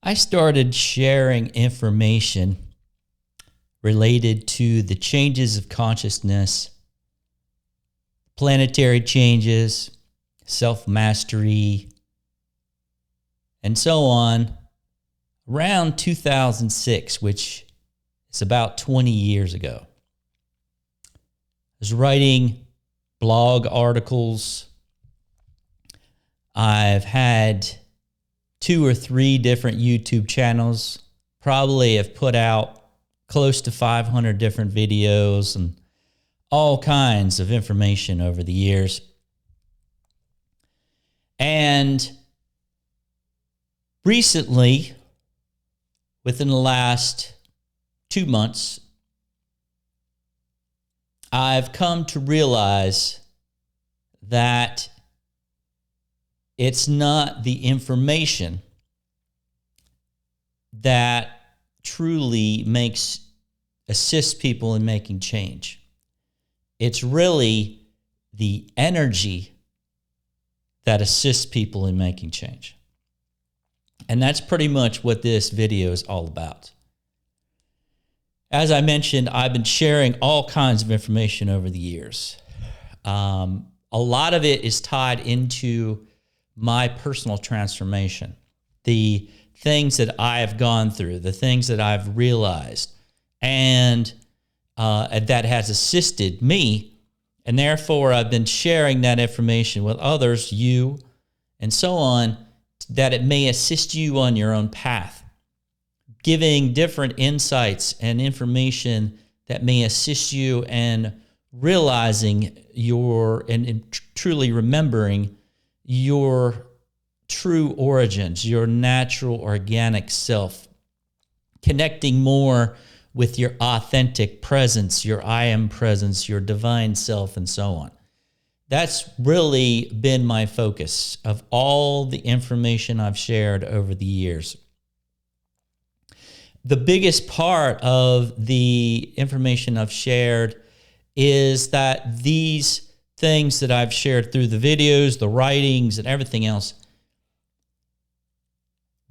I started sharing information related to the changes of consciousness, planetary changes, self-mastery, and so on around 2006, which is about 20 years ago. I was writing blog articles. I've had 2 or 3 different YouTube channels, probably have put out close to 500 different videos and all kinds of information over the years. And recently, within the last 2 months, I've come to realize that it's not the information that truly assists people in making change. It's really the energy that assists people in making change. And that's pretty much what this video is all about. As I mentioned, I've been sharing all kinds of information over the years. A lot of it is tied into my personal transformation, the things that I have gone through, the things that I've realized, and that has assisted me. And therefore, I've been sharing that information with others, you, and so on, that it may assist you on your own path, giving different insights and information that may assist you in realizing and truly remembering your true origins, your natural organic self, connecting more with your authentic presence, your I am presence, your divine self, and so on. That's really been my focus of all the information I've shared over the years. The biggest part of the information I've shared is that these things that I've shared through the videos, the writings, and everything else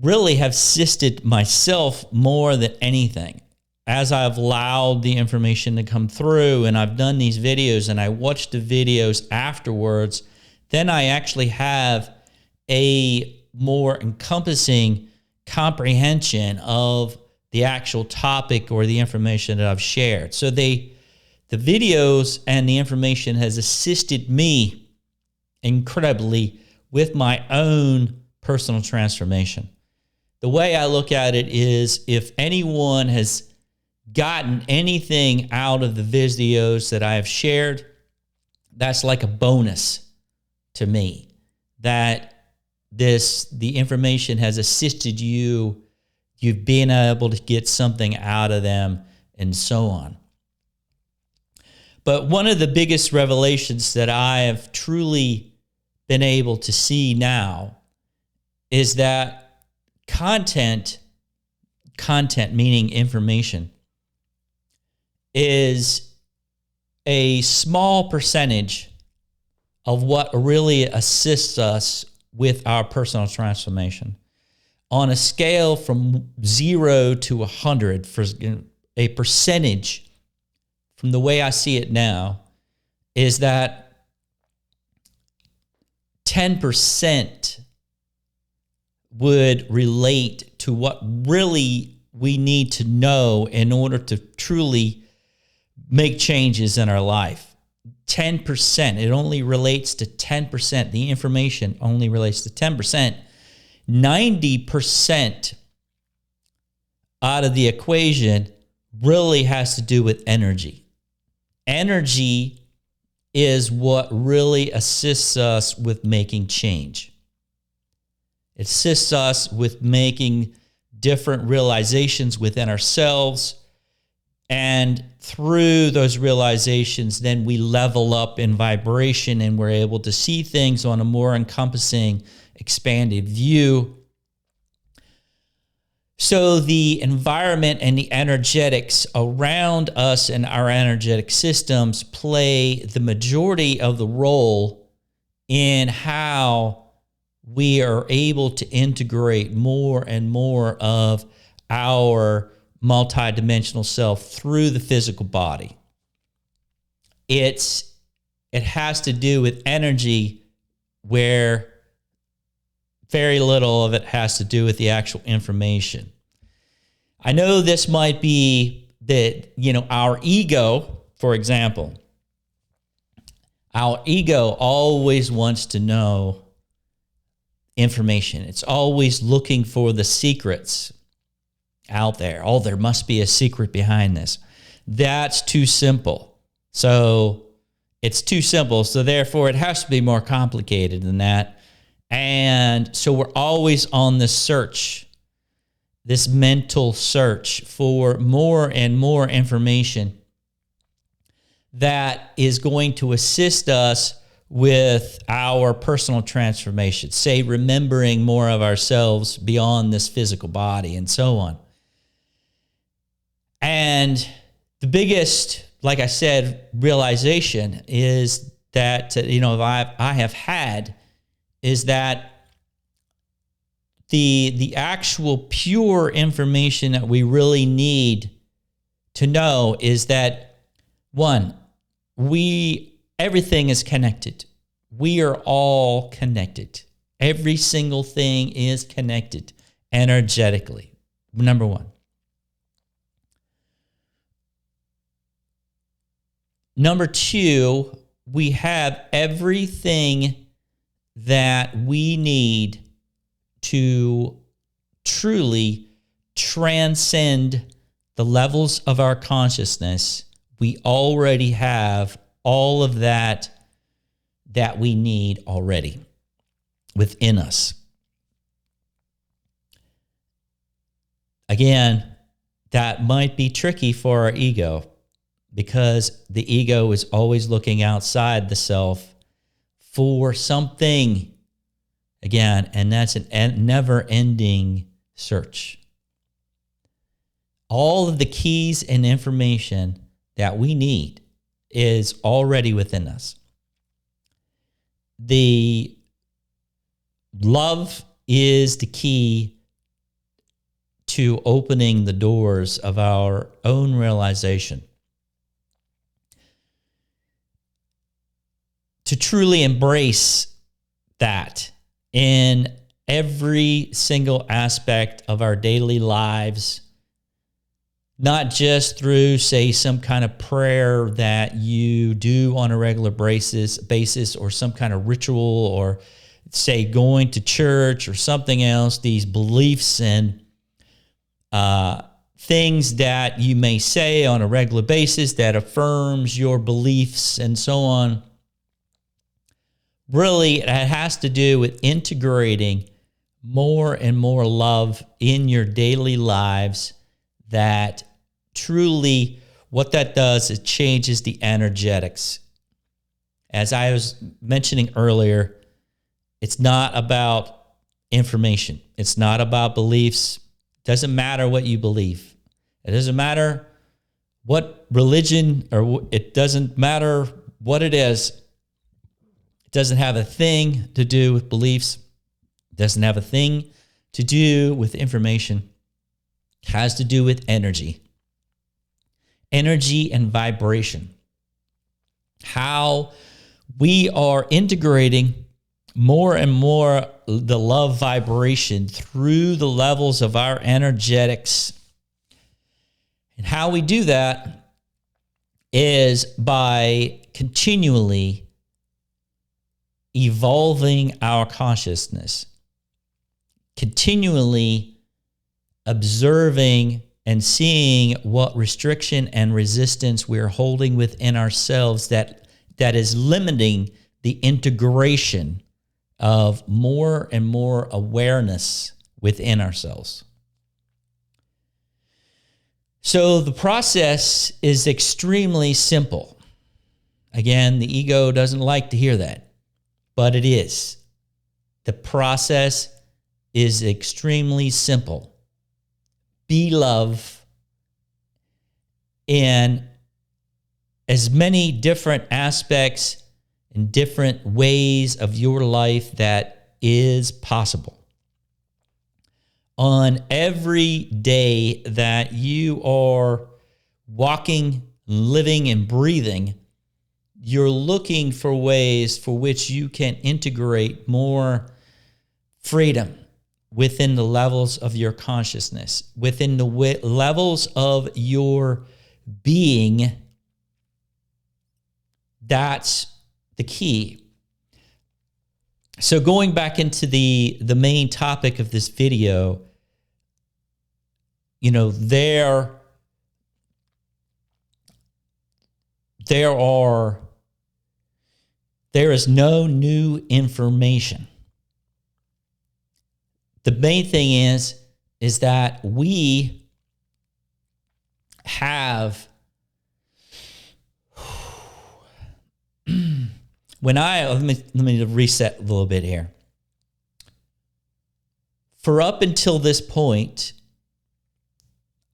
really have assisted myself more than anything. As I've allowed the information to come through and I've done these videos and I watch the videos afterwards, then I actually have a more encompassing comprehension of the actual topic or the information that I've shared. So the videos and the information has assisted me incredibly with my own personal transformation. The way I look at it is, if anyone has gotten anything out of the videos that I have shared, that's like a bonus to me, that the information has assisted you, you've been able to get something out of them, and so on. But one of the biggest revelations that I have truly been able to see now is that content meaning information, is a small percentage of what really assists us with our personal transformation. On a scale from 0 to 100, for a percentage, from the way I see it now, is that 10% would relate to what really we need to know in order to truly make changes in our life. 10%, it only relates to 10%. The information only relates to 10%. 90% out of the equation really has to do with energy. Energy is what really assists us with making change. It assists us with making different realizations within ourselves, and through those realizations, then we level up in vibration and we're able to see things on a more encompassing, expanded view. So the environment and the energetics around us and our energetic systems play the majority of the role in how we are able to integrate more and more of our multidimensional self through the physical body. It has to do with energy, where very little of it has to do with the actual information. I know this might be that, our ego, for example, our ego always wants to know information. It's always looking for the secrets out there. Oh, there must be a secret behind this. That's too simple. So it's too simple. So therefore, it has to be more complicated than that. And so we're always on this search, this mental search for more and more information that is going to assist us with our personal transformation, say remembering more of ourselves beyond this physical body and so on. And the biggest, like I said, realization is that, I have had is that the actual pure information that we really need to know is that, one, everything is connected. We are all connected. Every single thing is connected energetically. Number one. Number two, we have everything that we need to truly transcend the levels of our consciousness. We already have all of that we need already within us. Again, that might be tricky for our ego, because the ego is always looking outside the self for something. Again, and that's a never-ending search. All of the keys and information that we need is already within us. The love is the key to opening the doors of our own realization. To truly embrace that in every single aspect of our daily lives, not just through, say, some kind of prayer that you do on a regular basis, or some kind of ritual, or say going to church or something else, these beliefs and things that you may say on a regular basis that affirms your beliefs and so on. Really, it has to do with integrating more and more love in your daily lives. That truly, what that does, it changes the energetics. As I was mentioning earlier, it's not about information. It's not about beliefs. It doesn't matter what you believe. It doesn't matter what religion, or it doesn't matter what it is. It doesn't have a thing to do with beliefs. It doesn't have a thing to do with information. It has to do with energy. Energy and vibration. How we are integrating more and more the love vibration through the levels of our energetics. And how we do that is by continually evolving our consciousness, continually observing and seeing what restriction and resistance we're holding within ourselves that is limiting the integration of more and more awareness within ourselves. So the process is extremely simple. Again, the ego doesn't like to hear that, but it is. The process is extremely simple. Be love in as many different aspects and different ways of your life that is possible. On every day that you are walking, living, and breathing, you're looking for ways for which you can integrate more freedom within the levels of your consciousness, within the levels of your being. That's the key. So going back into the main topic of this video, there is no new information. The main thing is that we have, let me reset a little bit here. For up until this point,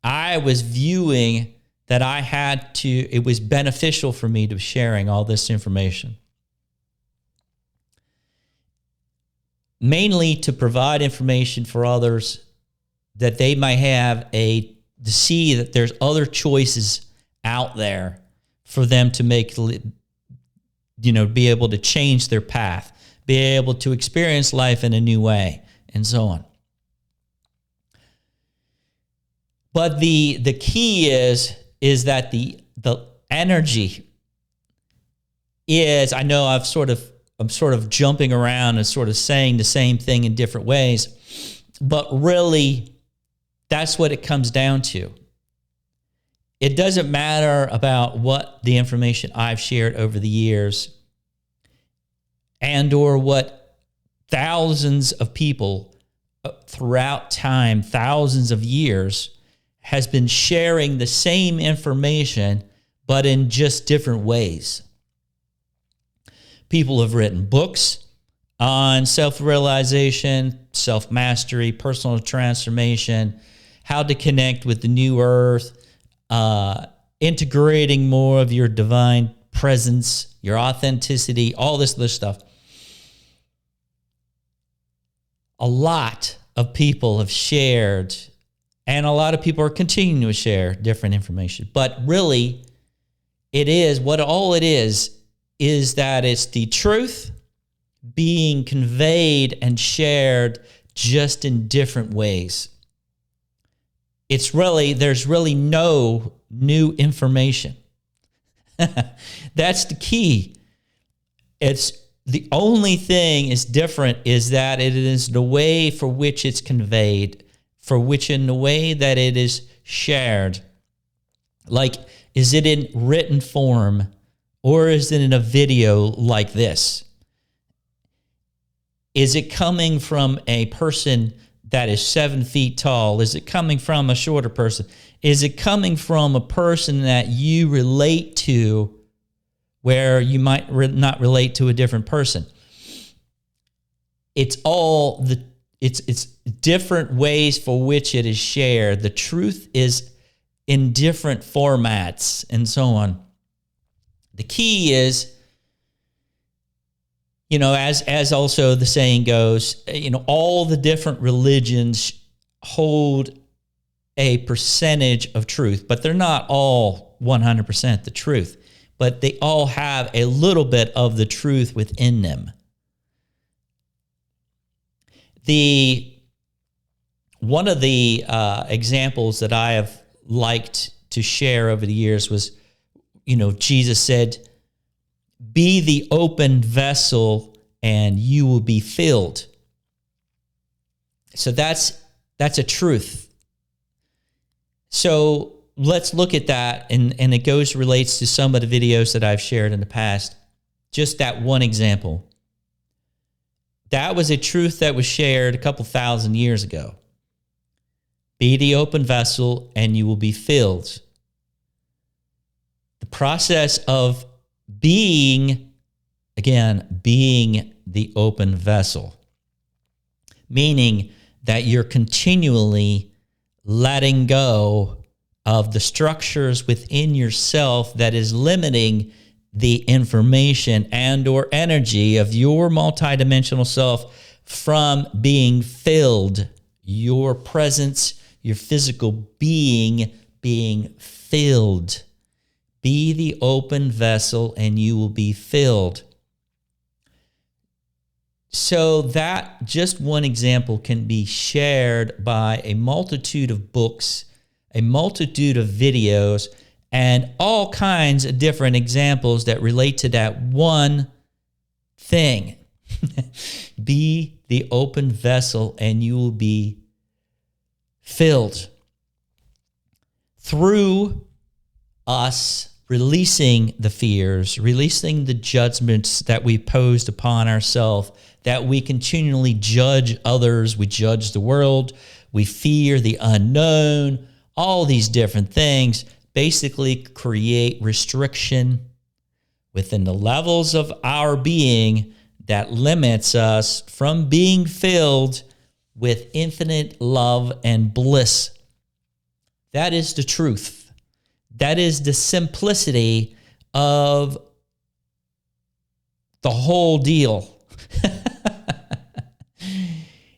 I was viewing that it was beneficial for me to sharing all this information. Mainly to provide information for others that they might have to see that there's other choices out there for them to make, be able to change their path, be able to experience life in a new way, and so on. But the key is that the energy is, I know I'm sort of jumping around and sort of saying the same thing in different ways, but really that's what it comes down to. It doesn't matter about what the information I've shared over the years and or what thousands of people throughout time, thousands of years, has been sharing the same information, but in just different ways. People have written books on self-realization, self-mastery, personal transformation, how to connect with the new earth, integrating more of your divine presence, your authenticity, all this other stuff. A lot of people have shared, and a lot of people are continuing to share different information. But really, all it is that it's the truth being conveyed and shared just in different ways. There's really no new information. That's the key. It's the only thing is different is that it is the way for which it's conveyed, for which in the way that it is shared. Like, is it in written form or is it in a video like this? Is it coming from a person that is 7 feet tall? Is it coming from a shorter person? Is it coming from a person that you relate to where you might not relate to a different person? It's it's different ways for which it is shared. The truth is in different formats and so on. The key is, as also the saying goes, all the different religions hold a percentage of truth, but they're not all 100% the truth, but they all have a little bit of the truth within them. One of the examples that I have liked to share over the years was, Jesus said, "Be the open vessel and you will be filled." So that's a truth. So let's look at that, and it relates to some of the videos that I've shared in the past. Just that one example. That was a truth that was shared a couple thousand years ago. Be the open vessel and you will be filled. The process of being the open vessel, meaning that you're continually letting go of the structures within yourself that is limiting the information and or energy of your multidimensional self from being filled. Your presence, your physical being filled. Be the open vessel and you will be filled. So that just one example can be shared by a multitude of books, a multitude of videos, and all kinds of different examples that relate to that one thing. Be the open vessel and you will be filled. Through us releasing the fears, releasing the judgments that we posed upon ourselves, that we continually judge others, we judge the world, we fear the unknown, all these different things basically create restriction within the levels of our being that limits us from being filled with infinite love and bliss. That is the truth. That is the simplicity of the whole deal.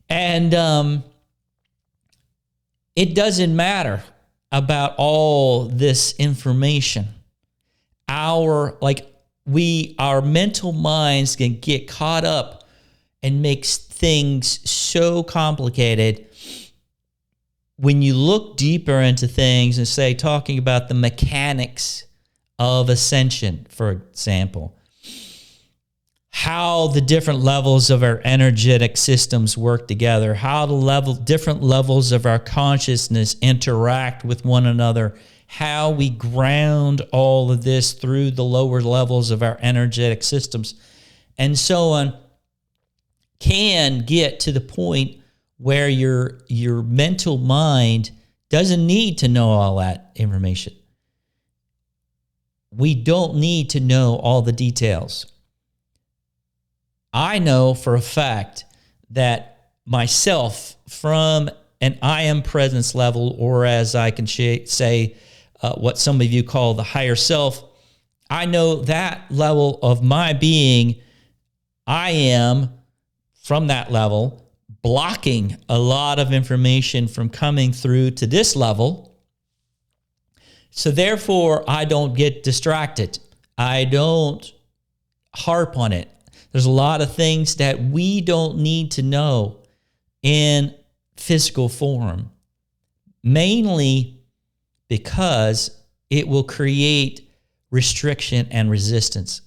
And it doesn't matter about all this information. Our mental minds can get caught up and makes things so complicated. When you look deeper into things and say, talking about the mechanics of ascension, for example, how the different levels of our energetic systems work together, how the different levels of our consciousness interact with one another, how we ground all of this through the lower levels of our energetic systems, and so on, can get to the point where your mental mind doesn't need to know all that information. We don't need to know all the details. I know for a fact that myself, from an I am presence level, or as I can say, what some of you call the higher self, I know that level of my being, I am from that level blocking a lot of information from coming through to this level. So therefore, I don't get distracted. I don't harp on it. There's a lot of things that we don't need to know in physical form, mainly because it will create restriction and resistance.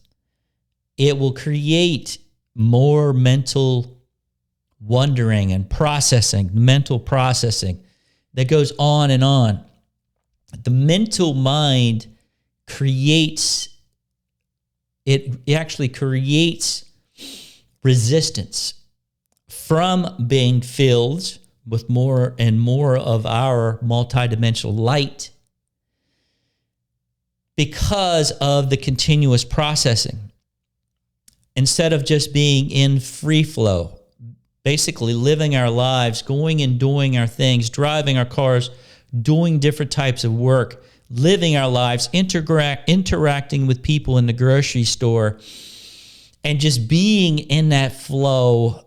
It will create more mental wondering and processing, mental processing that goes on and on. The mental mind it actually creates resistance from being filled with more and more of our multidimensional light because of the continuous processing. Instead of just being in free flow, basically living our lives, going and doing our things, driving our cars, doing different types of work, living our lives, interacting with people in the grocery store, and just being in that flow,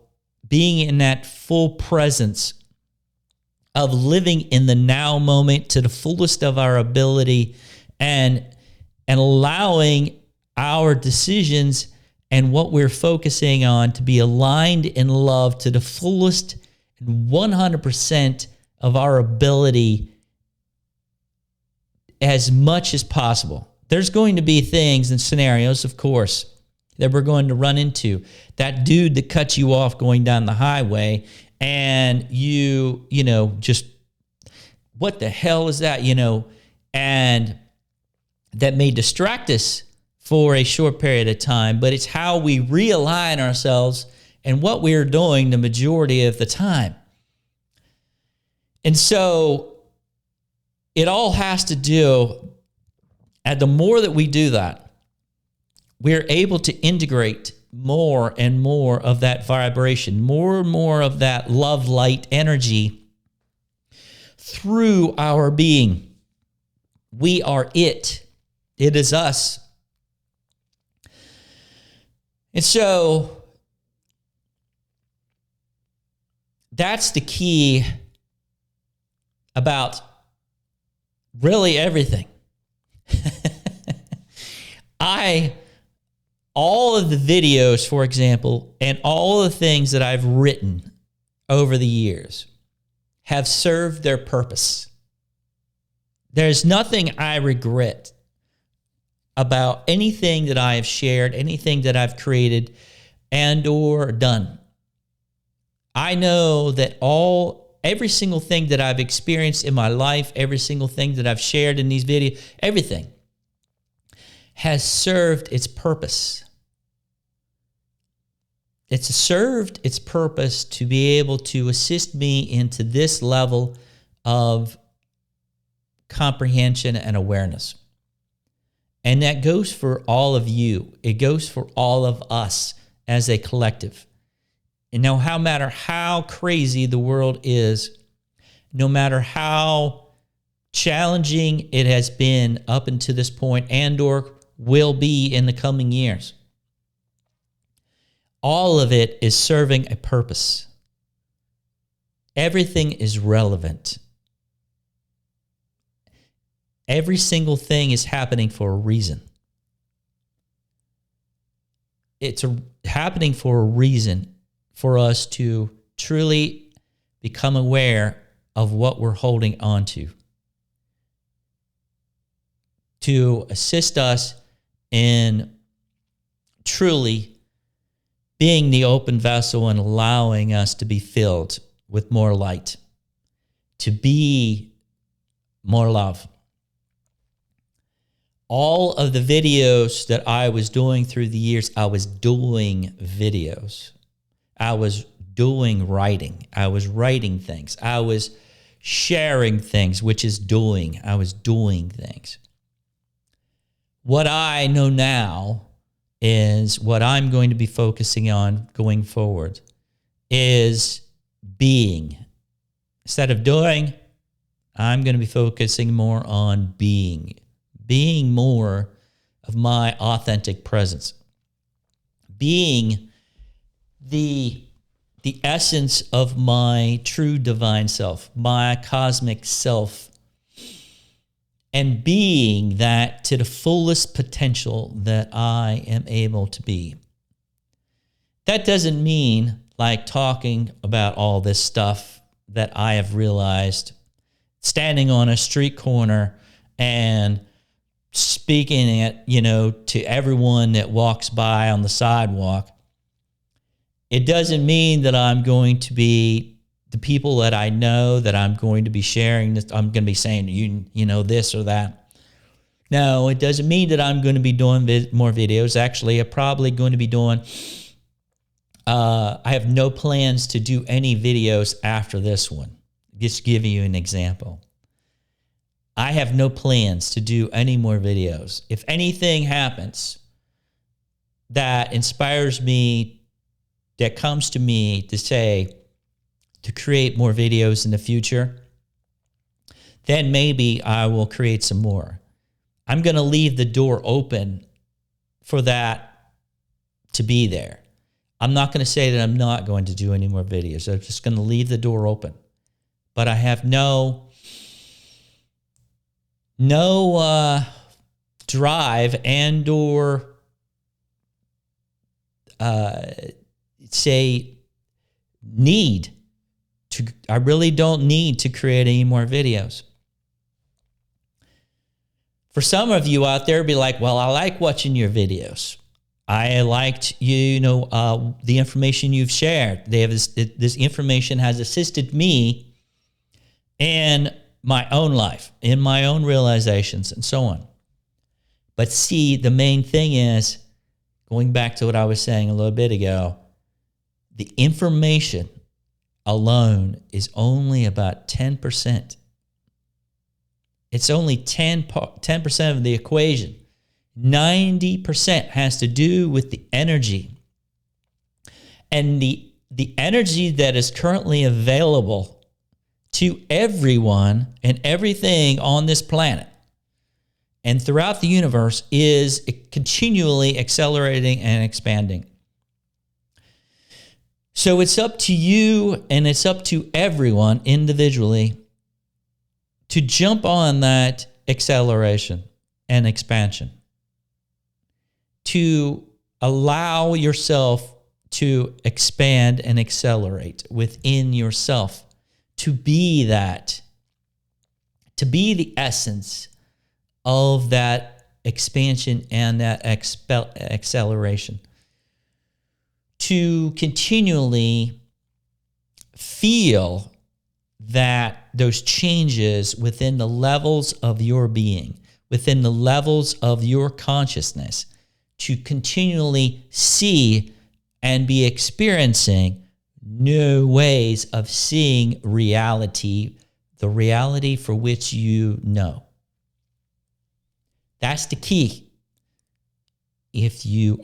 being in that full presence of living in the now moment to the fullest of our ability, and allowing our decisions and what we're focusing on to be aligned in love to the fullest and 100% of our ability as much as possible. There's going to be things and scenarios, of course, that we're going to run into. That dude that cuts you off going down the highway, and you just, what the hell is that, and that may distract us for a short period of time, but it's how we realign ourselves and what we're doing the majority of the time. And so it all has to do, and the more that we do that, we're able to integrate more and more of that vibration, more and more of that love light energy through our being. We are it. It is us. And so that's the key about really everything. All of the videos, for example, and all the things that I've written over the years have served their purpose. There's nothing I regret about anything that I have shared, anything that I've created and or done. I know that every single thing that I've experienced in my life, every single thing that I've shared in these videos, everything has served its purpose. It's served its purpose to be able to assist me into this level of comprehension and awareness. And that goes for all of you. It goes for all of us as a collective. And no matter how crazy the world is, no matter how challenging it has been up until this point and or will be in the coming years, all of it is serving a purpose. Everything is relevant. Every single thing is happening for a reason. It's happening for a reason for us to truly become aware of what we're holding on to assist us in truly being the open vessel and allowing us to be filled with more light, to be more love. All of the videos that I was doing through the years, I was doing videos. I was doing writing. I was writing things. I was sharing things, which is doing. I was doing things. What I know now is what I'm going to be focusing on going forward is being. Instead of doing, I'm going to be focusing more on being more of my authentic presence, being the essence of my true divine self, my cosmic self, and being that to the fullest potential that I am able to be. That doesn't mean like talking about all this stuff that I have realized, standing on a street corner and speaking it, to everyone that walks by on the sidewalk. It doesn't mean that I'm going to be the people that I know that I'm going to be sharing this. I'm going to be saying, you know, this or that. No, it doesn't mean that I'm going to be doing more videos. Actually, I'm probably going to be doing, I have no plans to do any videos after this one. Just giving you an example. I have no plans to do any more videos. If anything happens that inspires me, that comes to me to say, to create more videos in the future, then maybe I will create some more. I'm going to leave the door open for that to be there. I'm not going to say that I'm not going to do any more videos. I'm just going to leave the door open. But I have no drive and or need to. I really don't need to create any more videos. For some of you out there, be like, well, I like watching your videos. I liked the information you've shared. They have this information has assisted me in my own life, in my own realizations, and so on. But see, the main thing is, going back to what I was saying a little bit ago, the information alone is only about 10%. It's only 10% of the equation. 90% has to do with the energy. And the energy that is currently available to everyone and everything on this planet and throughout the universe is continually accelerating and expanding. So it's up to you, and it's up to everyone individually to jump on that acceleration and expansion, to allow yourself to expand and accelerate within yourself, to be that, to be the essence of that expansion and that acceleration, to continually feel that those changes within the levels of your being, within the levels of your consciousness, to continually see and be experiencing new ways of seeing reality, the reality for which you know. That's the key. If you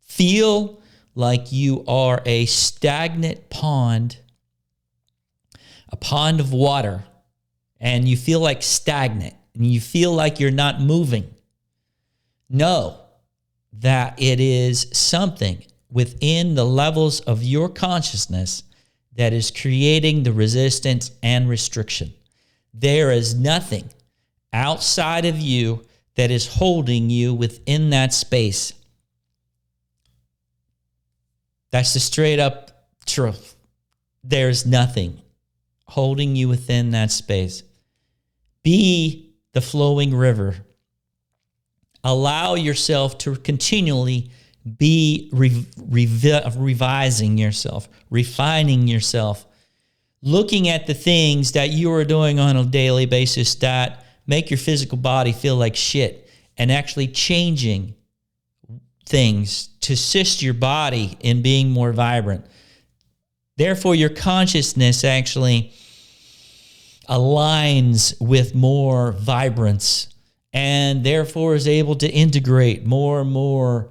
feel like you are a stagnant pond, a pond of water, and you feel like stagnant, and you feel like you're not moving, know that it is something within the levels of your consciousness that is creating the resistance and restriction. There is nothing outside of you that is holding you within that space. That's the straight up truth. There's nothing holding you within that space. Be the flowing river. Allow yourself to continually be revising yourself, refining yourself, looking at the things that you are doing on a daily basis that make your physical body feel like shit, and actually changing things to assist your body in being more vibrant. Therefore, your consciousness actually aligns with more vibrance, and therefore is able to integrate more and more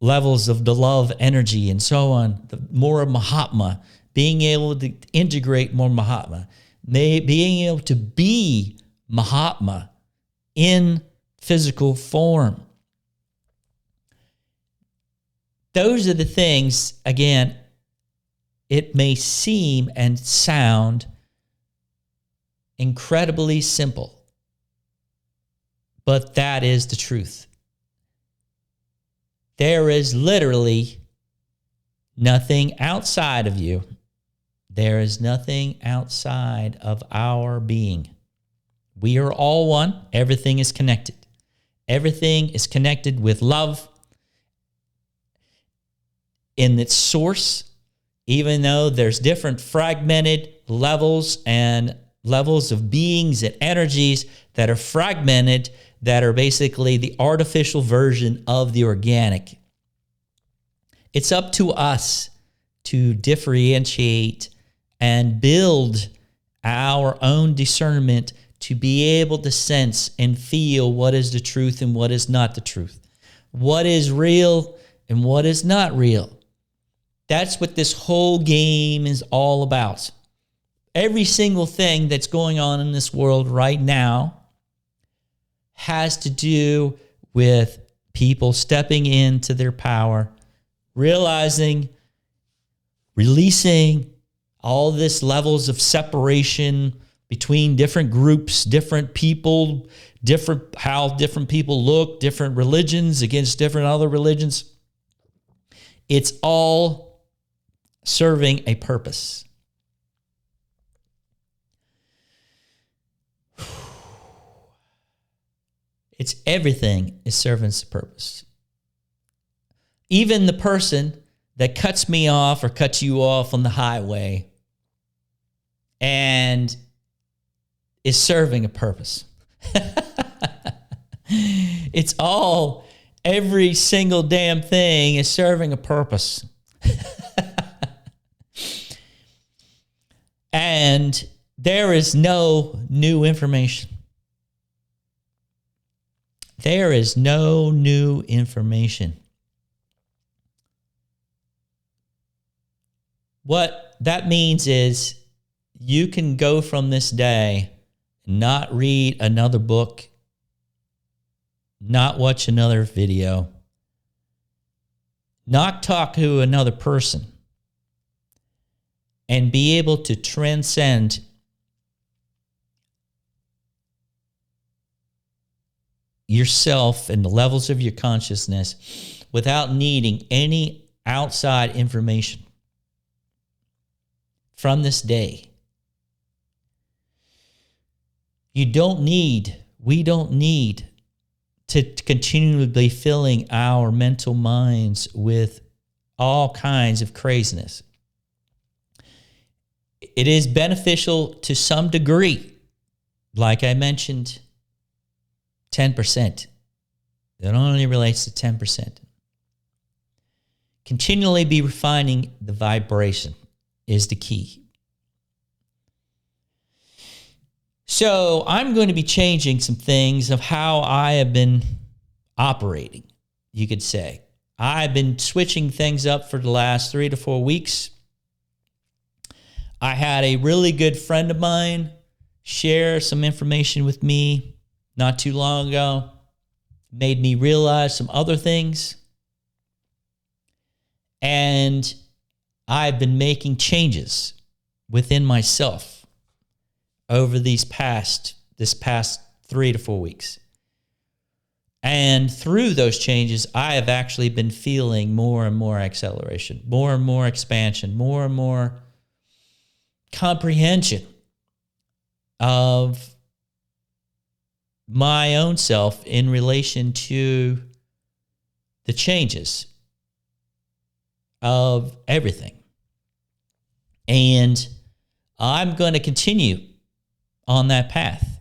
levels of the love energy and so on, more of Mahatma, being able to integrate more Mahatma, being able to be Mahatma in physical form. Those are the things, again, it may seem and sound incredibly simple, but that is the truth. There is literally nothing outside of you. There is nothing outside of our being. We are all one. Everything is connected. Everything is connected with love in its source, even though there's different fragmented levels and levels of beings and energies that are fragmented, that are basically the artificial version of the organic. It's up to us to differentiate and build our own discernment to be able to sense and feel what is the truth and what is not the truth, what is real and what is not real. That's what this whole game is all about. Every single thing that's going on in this world right now has to do with people stepping into their power, realizing, releasing all this levels of separation between different groups, different people, how different people look, different religions against different other religions. It's all serving a purpose. It's everything is serving a purpose. Even the person that cuts me off or cuts you off on the highway and is serving a purpose. It's all, every single damn thing is serving a purpose. And there is no new information. There is no new information. What that means is you can go from this day, not read another book, not watch another video, not talk to another person, and be able to transcend yourself and the levels of your consciousness without needing any outside information from this day. We don't need to continually be filling our mental minds with all kinds of craziness. It is beneficial to some degree, like I mentioned, 10%. It only relates to 10%. Continually be refining the vibration is the key. So I'm going to be changing some things of how I have been operating, you could say. I've been switching things up for the last 3 to 4 weeks. I had a really good friend of mine share some information with me not too long ago. Made me realize some other things. And I've been making changes within myself over this past 3 to 4 weeks. And through those changes, I have actually been feeling more and more acceleration, more and more expansion, more and more comprehension of my own self in relation to the changes of everything. And I'm going to continue on that path.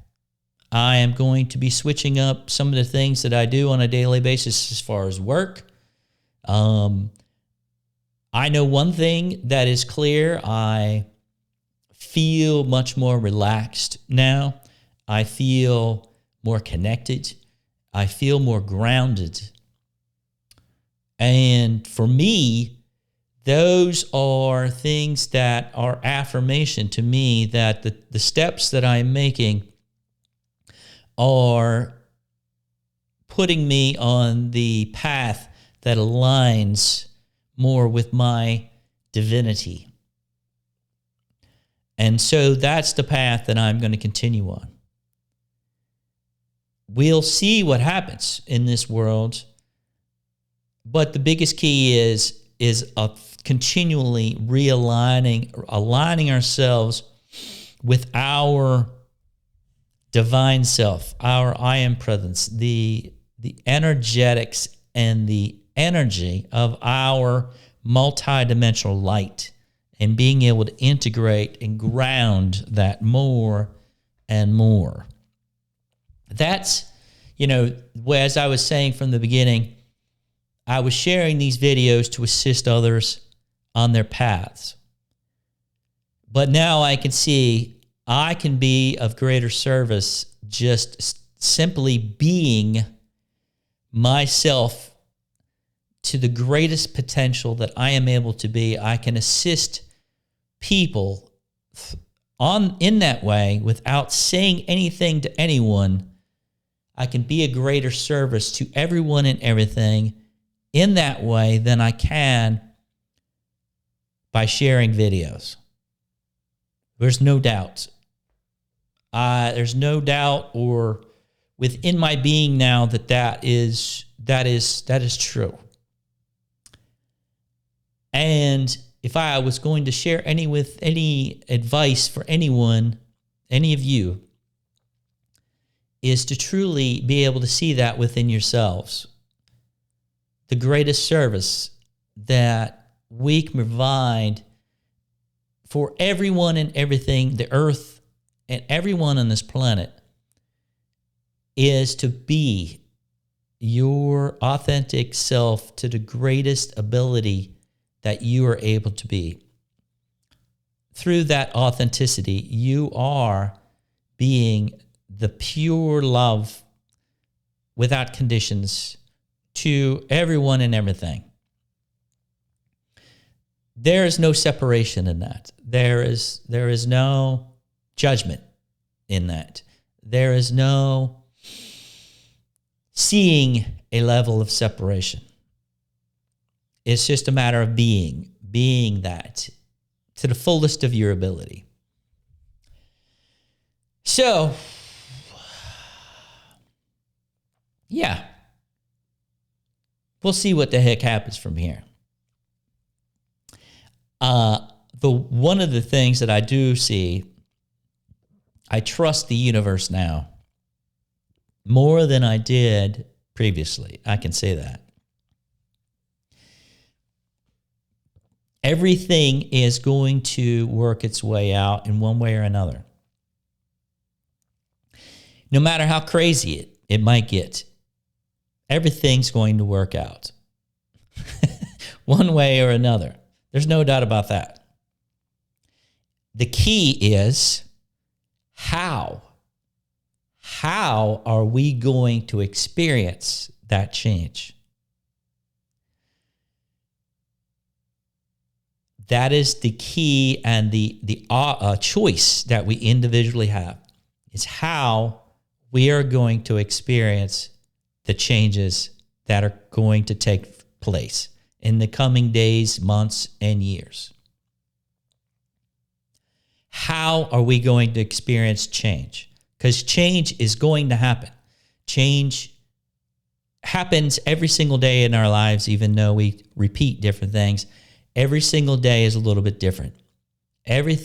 I am going to be switching up some of the things that I do on a daily basis as far as work. I know one thing that is clear. I feel much more relaxed now. I feel more connected. I feel more grounded. And for me, those are things that are affirmation to me that the steps that I'm making are putting me on the path that aligns more with my divinity. And so that's the path that I'm going to continue on. We'll see what happens in this world, but the biggest key is continually aligning ourselves with our divine self, our I am presence, the energetics and the energy of our multidimensional light, and being able to integrate and ground that more and more. That's, as I was saying from the beginning, I was sharing these videos to assist others on their paths. But now I can see I can be of greater service just simply being myself to the greatest potential that I am able to be. I can assist people in that way without saying anything to anyone. I can be a greater service to everyone and everything in that way than I can by sharing videos. There's no doubt. There's no doubt or within my being now that is true. And if I was going to share any advice for anyone, any of you, is to truly be able to see that within yourselves. The greatest service that we can provide for everyone and everything, the earth and everyone on this planet, is to be your authentic self to the greatest ability that you are able to be. Through that authenticity, you are being the pure love without conditions to everyone and everything. There is no separation in that. There is no judgment in that. There is no seeing a level of separation. It's just a matter of being that to the fullest of your ability. So, yeah, we'll see what the heck happens from here. One of the things that I do see, I trust the universe now more than I did previously. I can say that. Everything is going to work its way out in one way or another. No matter how crazy it might get, everything's going to work out one way or another. There's no doubt about that. The key is how. How are we going to experience that change? That is the key and the choice that we individually have. It's how we are going to experience the changes that are going to take place in the coming days, months, and years. How are we going to experience change? Because change is going to happen. Change happens every single day in our lives, even though we repeat different things. Every single day is a little bit different. Every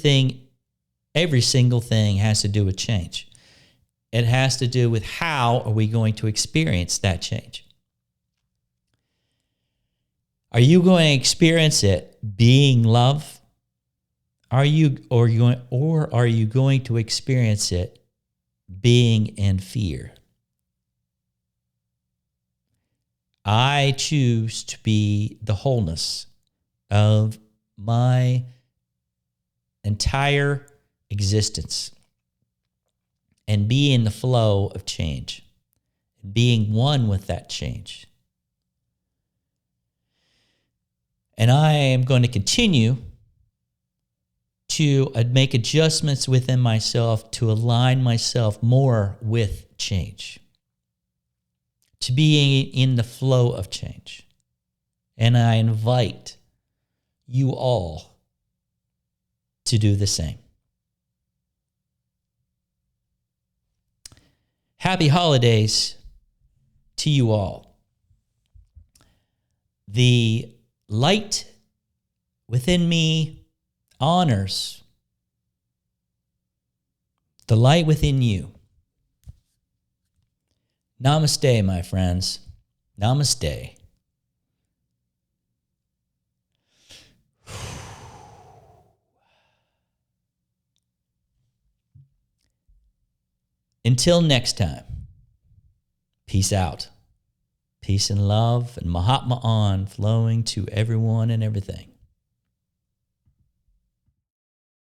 single thing has to do with change. It has to do with how are we going to experience that change. Are you going to experience it being love? Are you going to experience it being in fear? I choose to be the wholeness of my entire existence and be in the flow of change, being one with that change. And I am going to continue to make adjustments within myself to align myself more with change, to be in the flow of change. And I invite you all to do the same. Happy holidays to you all. The light within me honors the light within you. Namaste, my friends. Namaste. Until next time, peace out. Peace and love and Mahatma on flowing to everyone and everything.